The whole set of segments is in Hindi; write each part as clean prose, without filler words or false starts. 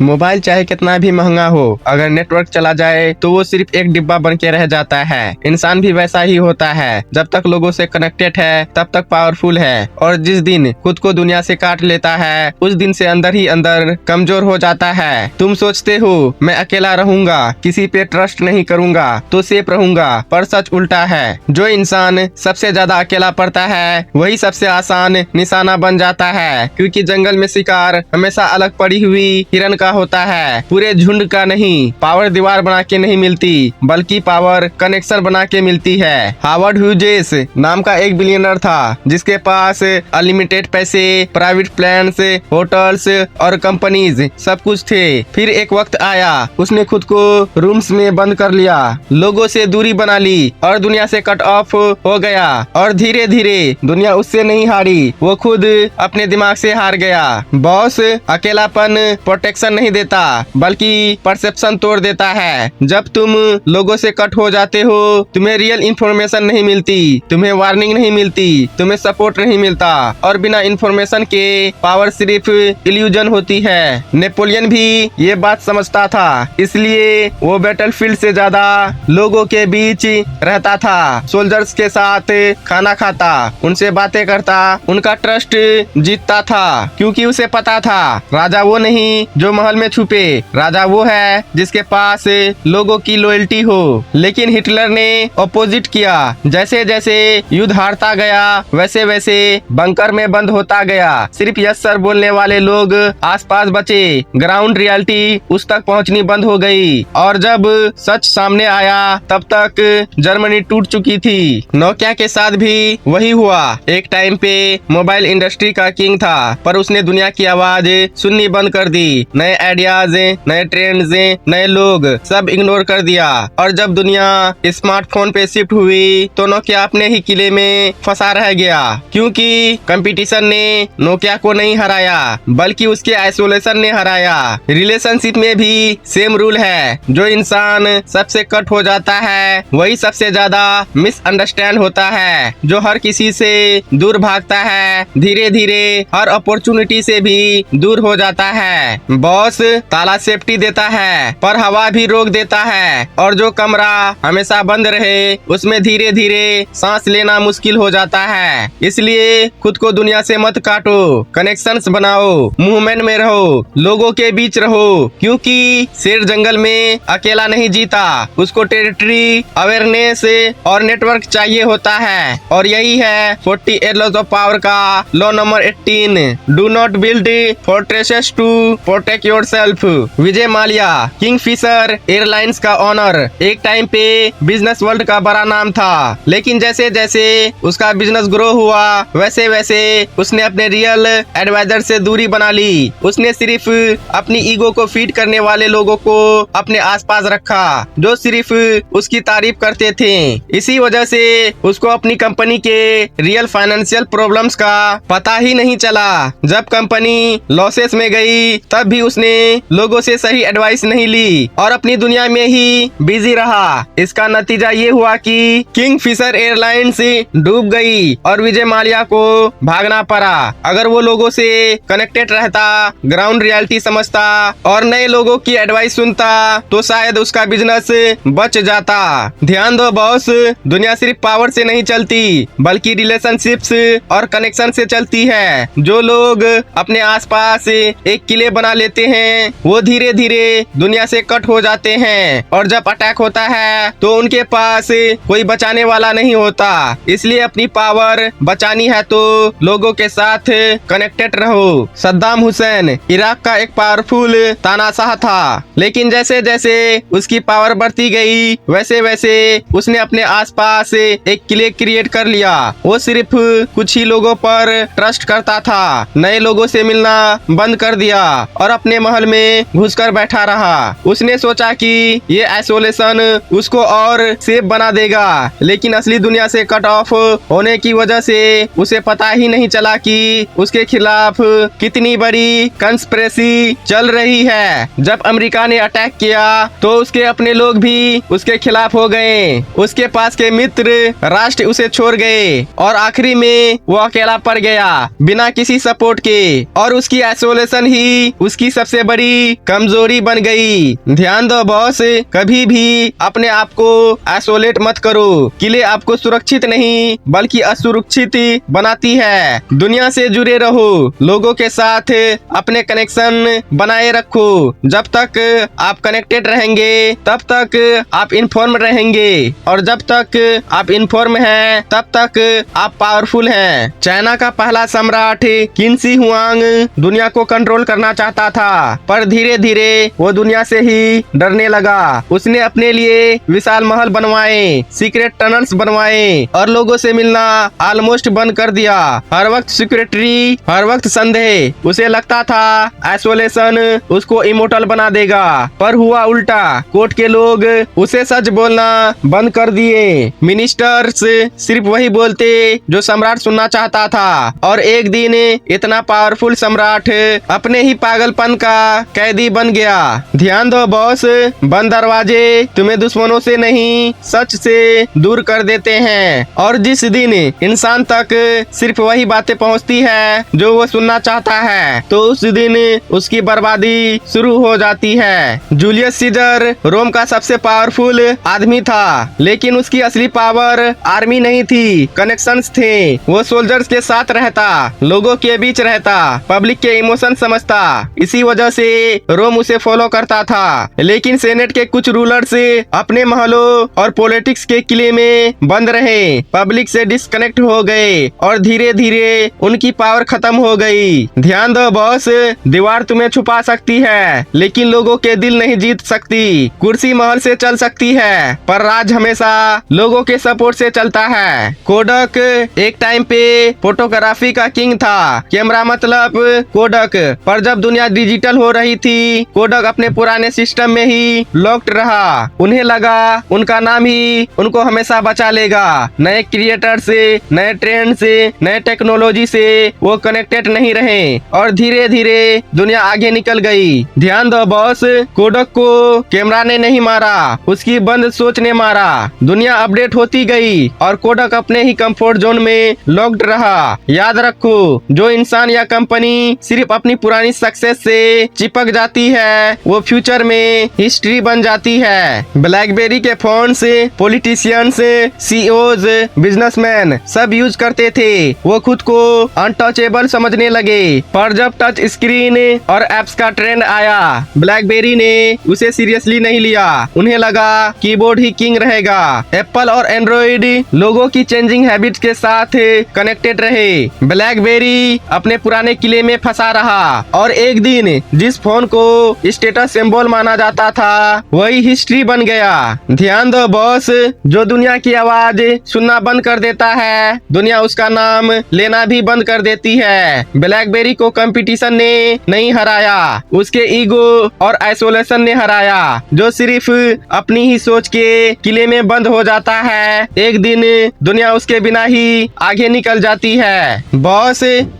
मोबाइल चाहे कितना भी महंगा हो, अगर नेटवर्क चला जाए तो वो सिर्फ एक डिब्बा बन के रह जाता है। इंसान भी वैसा ही होता है, जब तक लोगों से कनेक्टेड है तब तक पावरफुल है, और जिस दिन खुद को दुनिया से काट लेता है उस दिन से अंदर ही अंदर कमजोर हो जाता है। तुम सोचते हो मैं अकेला रहूंगा, किसी पे ट्रस्ट नहीं करूंगा तो सेफ रहूंगा, पर सच उल्टा है। जो इंसान सबसे ज्यादा अकेला पड़ता है वही सबसे आसान निशाना बन जाता है, क्योंकि जंगल में शिकार हमेशा अलग पड़ी हुई हिरन का होता है, पूरे झुंड का नहीं। पावर दीवार बना के नहीं मिलती, बल्कि पावर कनेक्शन बना के मिलती है। हावर्ड ह्यूजेस नाम का एक बिलियनर था, जिसके पास अनलिमिटेड पैसे, प्राइवेट प्लान्स, होटल्स और कंपनीज सब कुछ थे। फिर एक वक्त आया, उसने खुद को रूम्स में बंद कर लिया, लोगों से दूरी बना ली और दुनिया से कट ऑफ हो गया। और धीरे धीरे दुनिया उससे नहीं हारी, वो खुद अपने दिमाग से हार गया। बॉस, अकेलापन प्रोटेक्शन नहीं देता, बल्कि परसेप्शन तोड़ देता है। जब तुम लोगों से कट हो जाते हो, तुम्हें रियल इंफॉर्मेशन नहीं मिलती, तुम्हें वार्निंग नहीं मिलती, तुम्हें सपोर्ट नहीं मिलता, और बिना इंफॉर्मेशन के पावर सिर्फ इल्यूजन होती है। नेपोलियन भी ये बात समझता था, इसलिए वो बैटलफील्ड से ज्यादा लोगों के बीच रहता था। सोल्जर्स के साथ खाना खाता, उनसे बातें करता, उनका ट्रस्ट जीतता था, क्योंकि उसे पता था राजा वो नहीं जो महल में छुपे, राजा वो है जिसके पास लोगों की लॉयल्टी हो। लेकिन हिटलर ने अपोजिट किया। जैसे जैसे युद्ध हारता गया, वैसे वैसे बंकर में बंद होता गया। सिर्फ यस सर बोलने वाले लोग आसपास बचे, ग्राउंड रियलिटी उस तक पहुंचनी बंद हो गई। और जब सच सामने आया तब तक जर्मनी टूट चुकी थी। नोकिया के साथ भी वही हुआ। एक टाइम पे मोबाइल इंडस्ट्री का किंग था, पर उसने दुनिया की आवाज सुननी बंद कर दी। नए आइडियाज, नए ट्रेंड्स, नए लोग, सब इग्नोर कर दिया। और जब दुनिया स्मार्टफोन पे शिफ्ट हुई तो नोकिया अपने ही किले में फंसा रह गया, क्योंकि कंपटीशन ने नोकिया को नहीं हराया, बल्कि उसके आइसोलेशन ने हराया। रिलेशनशिप में भी सेम रूल है, जो इंसान सबसे कट हो जाता है वही सबसे ज्यादा मिसअंडरस्टैंड होता है। जो हर किसी से दूर भागता है, धीरे धीरे हर अपॉर्चुनिटी से भी दूर हो जाता है। बॉस ताला सेफ्टी देता है, पर हवा भी रोक देता है, और जो कमरा हमेशा बंद रहे उसमें धीरे धीरे सांस लेना मुश्किल हो जाता है। इसलिए खुद को दुनिया से मत काटो, कनेक्शंस बनाओ, मूवमेंट में रहो, लोगों के बीच रहो, क्योंकि शेर जंगल में अकेला नहीं जीता, उसको टेरिटरी, अवेयरनेस और नेटवर्क चाहिए होता है। और यही है 48 लॉज ऑफ पावर का law number 18, do not build fortresses to protect yourself. Vijay Mallya, Kingfisher airlines का ऑनर, एक टाइम पे बिजनेस वर्ल्ड का बड़ा नाम था, लेकिन जैसे जैसे उसका बिजनेस ग्रो हुआ वैसे वैसे उसने अपने रियल एडवाइजर से दूरी बना ली। उसने सिर्फ अपनी ईगो को फीड करने वाले लोगों को अपने आसपास रखा, जो सिर्फ उसकी तारीफ करते थे। इसी वजह से उसको अपनी कंपनी के रियल फाइनेंशियल प्रॉब्लम्स का पता ही नहीं चला। जब कंपनी लॉसेस में गई तब भी उसने लोगों से सही एडवाइस नहीं ली और अपनी दुनिया में ही बिजी रहा। इसका नतीजा ये हुआ कि किंगफिशर एयरलाइंस डूब गई और विजय माल्या को भागना पड़ा। अगर वो लोगों से कनेक्टेड रहता, ग्राउंड रियलिटी समझता और नए लोगों की एडवाइस सुनता तो शायद उसका बिजनेस बच जाता। ध्यान दो बॉस, दुनिया सिर्फ पावर से नहीं चलती, बल्कि रिलेशनशिप्स और कनेक्शन से चलती है। जो लोग अपने आसपास एक किले बना लेते हैं वो धीरे धीरे दुनिया से कट हो जाते हैं, और जब अटैक होता है तो उनके पास कोई बचाने वाला नहीं होता। इसलिए अपनी पावर बचानी है तो लोगों के साथ कनेक्टेड रहो। सद्दाम हुसैन इराक का एक पावरफुल तानाशाह था, लेकिन जैसे जैसे उसकी पावर बढ़ती गई वैसे वैसे उसने अपने आसपास एक किले क्रिएट कर लिया। वो सिर्फ कुछ ही लोगों पर ट्रस्ट करता था, नए लोगों से मिलना बंद कर दिया और अपने महल में घुसकर बैठा रहा। उसने सोचा कि ये आइसोलेशन उसको और सेफ बना देगा, लेकिन असली दुनिया से कट ऑफ होने की वजह से उसे पता ही नहीं चला कि उसके खिलाफ कितनी बड़ी कंस्पिरेसी चल रही है। जब अमेरिका ने अटैक किया तो उसके अपने लोग भी उसके खिलाफ हो गए, उसके पास के मित्र राष्ट्र उसे छोड़ गए और आखिरी में वो अकेला पड़ गया बिना किसी सपोर्ट के, और उसकी आइसोलेशन ही उसकी सबसे सबसे बड़ी कमजोरी बन गई। ध्यान दो बॉस, कभी भी अपने आप को आइसोलेट मत करो। किले आपको सुरक्षित नहीं बल्कि असुरक्षित बनाती है। दुनिया से जुड़े रहो, लोगों के साथ अपने कनेक्शन बनाए रखो। जब तक आप कनेक्टेड रहेंगे तब तक आप इन्फॉर्म रहेंगे, और जब तक आप इन्फॉर्म हैं तब तक आप पावरफुल हैं। चाइना का पहला सम्राट किन शी हुआंग दुनिया को कंट्रोल करना चाहता था, पर धीरे धीरे वो दुनिया से ही डरने लगा। उसने अपने लिए विशाल महल बनवाए, सीक्रेट टनल्स बनवाए और लोगों से मिलना ऑलमोस्ट बंद कर दिया। हर वक्त सिक्योरिटी, हर वक्त संदेह। उसे लगता था आइसोलेशन उसको इमोर्टल बना देगा, पर हुआ उल्टा। कोर्ट के लोग उसे सच बोलना बंद कर दिए। मिनिस्टर्स सिर्फ वही बोलते जो सम्राट सुनना चाहता था, और एक दिन इतना पावरफुल सम्राट अपने ही पागलपन का कैदी बन गया। ध्यान दो बॉस, बंद दरवाजे तुम्हें दुश्मनों से नहीं सच से दूर कर देते हैं, और जिस दिन इंसान तक सिर्फ वही बातें पहुंचती है जो वो सुनना चाहता है, तो उस दिन उसकी बर्बादी शुरू हो जाती है। जूलियस सीजर रोम का सबसे पावरफुल आदमी था, लेकिन उसकी असली पावर आर्मी नहीं थी, कनेक्शंस थे। वो सोल्जर्स के साथ रहता, लोगों के बीच रहता, पब्लिक के इमोशन समझता। इसी वजह से रोम उसे फॉलो करता था। लेकिन सेनेट के कुछ रूलर्स अपने महलों और पॉलिटिक्स के किले में बंद रहे, पब्लिक से डिस्कनेक्ट हो गए, और धीरे धीरे उनकी पावर खत्म हो गई। ध्यान दो बॉस, दीवार तुम्हें छुपा सकती है लेकिन लोगों के दिल नहीं जीत सकती। कुर्सी महल से चल सकती है, पर राज हमेशा लोगों के सपोर्ट से चलता है। कोडक एक टाइम पे फोटोग्राफी का किंग था, कैमरा मतलब कोडक, पर जब दुनिया डिजिटल हो रही थी, कोडक अपने पुराने सिस्टम में ही लॉक्ड रहा। उन्हें लगा उनका नाम ही उनको हमेशा बचा लेगा। नए क्रिएटर से, नए ट्रेंड से, नए टेक्नोलॉजी से वो कनेक्टेड नहीं रहे, और धीरे धीरे दुनिया आगे निकल गई। ध्यान दो बॉस, कोडक को कैमरा ने नहीं मारा, उसकी बंद सोच ने मारा। दुनिया अपडेट होती गई और कोडक अपने ही कंफर्ट जोन में लॉक्ड रहा। याद रखो, जो इंसान या कंपनी सिर्फ अपनी पुरानी सक्सेस से चिपक जाती है, वो फ्यूचर में हिस्ट्री बन जाती है। ब्लैकबेरी के फोन्स पॉलिटिशियंस, सीईओज, बिजनेसमैन सब यूज करते थे। वो खुद को अनटचेबल समझने लगे, पर जब टच स्क्रीन और एप्स का ट्रेंड आया, ब्लैकबेरी ने उसे सीरियसली नहीं लिया। उन्हें लगा कीबोर्ड ही किंग रहेगा। एप्पल और एंड्रॉइड लोगों की चेंजिंग हैबिट्स के साथ कनेक्टेड रहे। ब्लैकबेरी अपने पुराने किले में फंसा रहा, और एक दिन जिस फोन को स्टेटस सिंबल माना जाता था, वही हिस्ट्री बन गया। ध्यान दो बॉस, जो दुनिया की आवाज सुनना बंद कर देता है, दुनिया उसका नाम लेना भी बंद कर देती है। ब्लैकबेरी को कंपटीशन ने नहीं हराया, उसके ईगो और आइसोलेशन ने हराया। जो सिर्फ अपनी ही सोच के किले में बंद हो जाता है, एक दिन दुनिया उसके बिना ही आगे निकल जाती है। बॉस,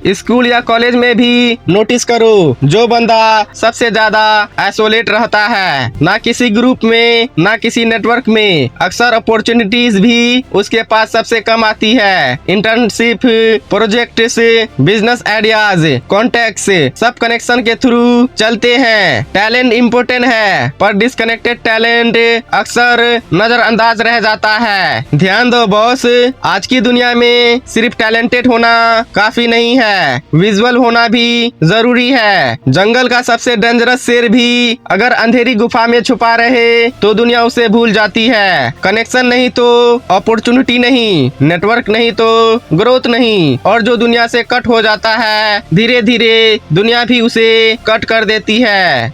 स्कूल या कॉलेज में भी नोटिस करो, जो बंदा सबसे ज्यादा आइसोलेट रहता है, ना किसी ग्रुप में ना किसी नेटवर्क में, अक्सर अपॉर्चुनिटीज भी उसके पास सबसे कम आती है। Internship, projects, business ideas, contacts सब कनेक्शन के थ्रू चलते हैं। टैलेंट इम्पोर्टेंट है, पर डिस्कनेक्टेड टैलेंट अक्सर नजरअंदाज रह जाता है। ध्यान दो बॉस, आज की दुनिया में सिर्फ टैलेंटेड होना काफी नहीं है, विजुअल होना भी जरूरी है। जंगल का सबसे डेंजरस शेर भी अगर अंधेरी गुफा में छुपा रहे तो दुनिया उसे भूल जाती है। कनेक्शन नहीं तो अपॉर्चुनिटी नहीं, नेटवर्क नहीं तो ग्रोथ नहीं, और जो दुनिया से कट हो जाता है, धीरे धीरे दुनिया भी उसे कट कर देती है।